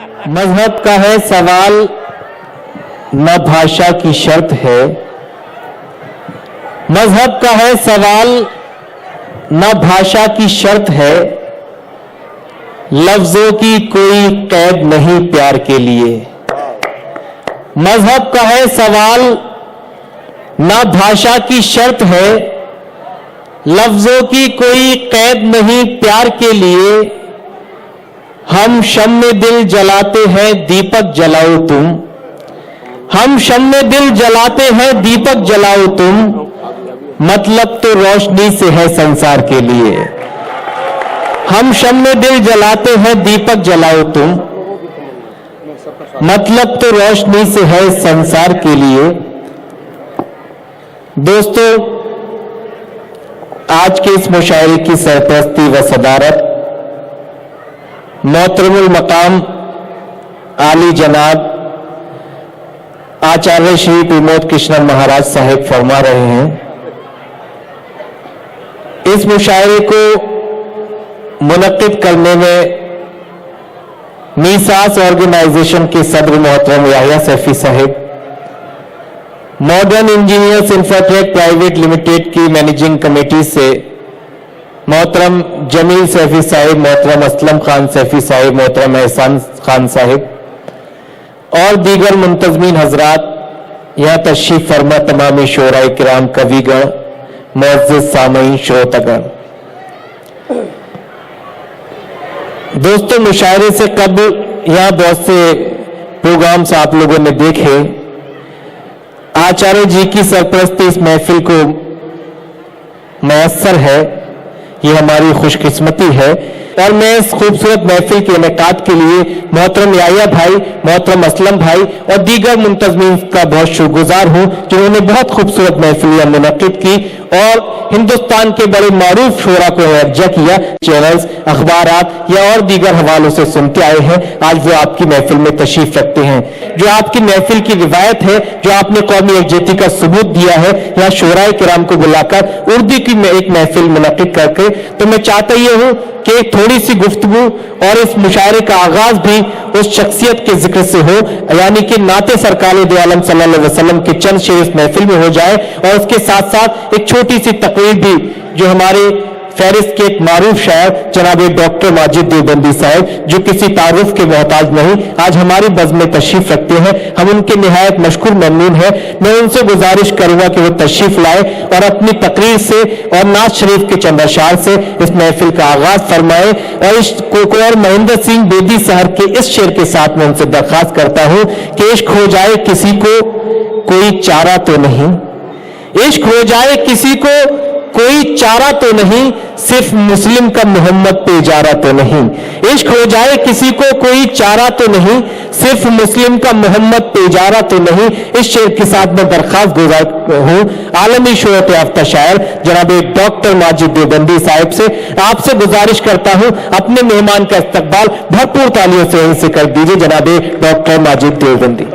मजहब का है सवाल न भाषा की शर्त है। मजहब का है सवाल न भाषा की शर्त है। लफ्जों की कोई कैद नहीं प्यार के लिए। मजहब का है सवाल न भाषा की शर्त है। लफ्जों की कोई कैद नहीं प्यार के लिए। हम शम्मे दिल जलाते हैं दीपक जलाओ तुम। हम शम्मे दिल जलाते हैं दीपक जलाओ तुम। मतलब तो रोशनी से है संसार के लिए। हम शम्मे दिल जलाते हैं दीपक जलाओ तुम। मतलब तो रोशनी से है संसार के लिए। दोस्तों, आज के इस मुशायरे की सरपरस्ती व सदारत मोहतरमुल मकाम आली जनाब आचार्य श्री प्रमोद कृष्ण महाराज साहिब फरमा रहे हैं। इस मुशायरे को मुनक्किद करने में मीसास ऑर्गेनाइजेशन के सदर मोहतरम याहिया सैफी साहिब, modern engineers infratech private limited की मैनेजिंग कमेटी से मोहतरम जमील सैफी साहिब, मोहतरम असलम खान सैफी साहिब, मोहतरम एहसान खान साहिब और दीगर मुंतजमीन हजरात, यहां तशरीफ फरमा तमामी शोराए किराम, कविगण, मुअज़्ज़िज़ सामईन, श्रोतागण। दोस्तों, मुशायरे से कबल यहां बहुत से प्रोग्राम्स आप लोगों ने देखे। आचार्य जी की सरपरस्ती इस महफिल को मयस्सर है, ये हमारी खुशकिस्मती है। और मैं इस खूबसूरत महफिल के इनेकाद के लिए मोहतरम याहिया भाई, मोहतरम असलम भाई और दीगर मुंतजमीन का बहुत शुक्रगुजार हूं, जिन्होंने बहुत खूबसूरत महफिल मुनक्किद की और हिंदुस्तान के बड़े मारूफ शोरा को यकजा किया। चैनल्स, अखबारात या और दीगर हवालों से सुनते आए हैं, आज वो आपकी महफिल में तशरीफ रखते हैं। जो आपकी महफिल की रिवायत है, जो आपने कौमी यकजहती का सबूत दिया है, या शोराए किराम को बुलाकर उर्दू की एक महफिल मुनक्किद करके, तो मैं चाहता ये हूं कि थोड़ी सी गुफ्तगू और इस मुशायरे का आगाज भी उस शख्सियत के जिक्र से हो, यानी कि नाते सरकार दो आलम सल्लल्लाहु अलैहि वसल्लम के चंद शेर इस महफिल में हो जाए। और उसके साथ साथ एक छोटी सी तकरीर भी जो हमारे फेरिस्त के एक मारूफ शायर जनाब डॉक्टर माजिद देवबंदी साहब, जो किसी तारुफ के मोहताज नहीं, आज हमारी बज़्म में तशरीफ रखते हैं। हम उनके निहायत मशकूर ममनून हैं। मैं उनसे गुजारिश करूंगा कि वो तशरीफ लाए और अपनी तकरीर से और नाज शरीफ के चंद अशार से इस महफिल का आगाज फरमाए। और इस कोकोर महेंद्र सिंह बेदी साहब के इस शेर के साथ मैं उनसे दरख्वास्त करता हूं कि इश्क हो जाए किसी को कोई चारा तो नहीं। इश्क हो जाए किसी को कोई चारा तो नहीं, सिर्फ मुस्लिम का मोहम्मद पे इजारा तो नहीं। इश्क हो जाए किसी को कोई चारा तो नहीं, सिर्फ मुस्लिम का मोहम्मद पे इजारा तो नहीं। इस शेर के साथ मैं दरख्वास्त गुजार हूं आलमी शोहरत याफ्ता शायर जनाब डॉक्टर माजिद देवबंदी साहब से, आपसे गुजारिश करता हूं अपने मेहमान का इस्तकबाल भरपूर तालियों से कर दीजिए जनाब डॉक्टर माजिद देवबंदी।